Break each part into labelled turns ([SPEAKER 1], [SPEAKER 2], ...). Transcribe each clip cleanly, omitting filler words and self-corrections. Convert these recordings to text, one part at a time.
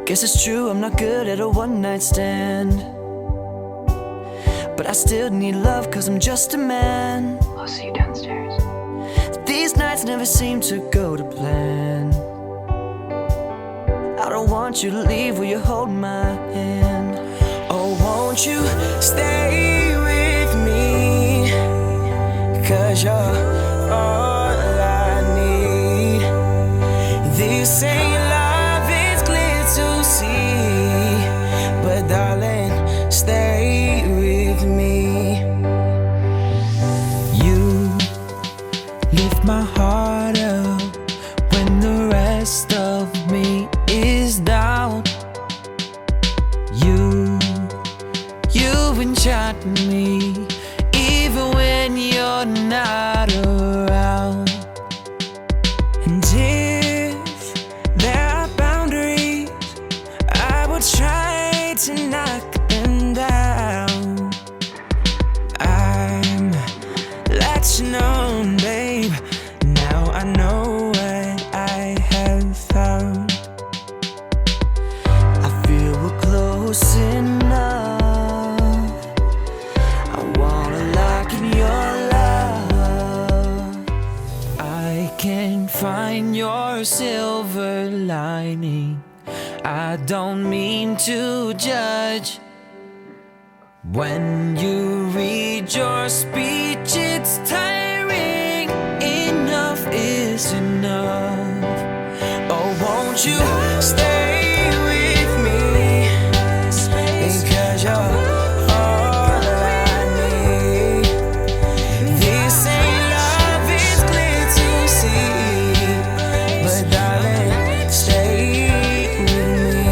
[SPEAKER 1] Guess it's true, I'm not good at a one-night stand, but I still need love, cause I'm just a man.
[SPEAKER 2] I'll see you downstairs.
[SPEAKER 1] These nights never seem to go to plan. I don't want you to leave, will you hold my hand? Oh, won't you stay with me, cause you're all I need. They say love is clear to see, but darling, stay with me. You lift my heart up when the rest of me is down. You enchant me even when you're not around. And if there are boundaries, I will try to knock them down. I'm latching on, babe. Now I know what I have found. I feel we're close enough. I wanna lock in your love. I can find your silver lining. I don't mean to judge. When you read your speech, it's tiring. Enough is enough. Oh, won't you stay with me? Because you're all I need. This ain't love, it's clear to see, but darling, stay with me.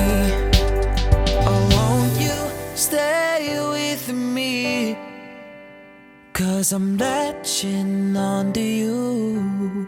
[SPEAKER 1] Oh, won't you stay with me? Cause I'm latching onto you.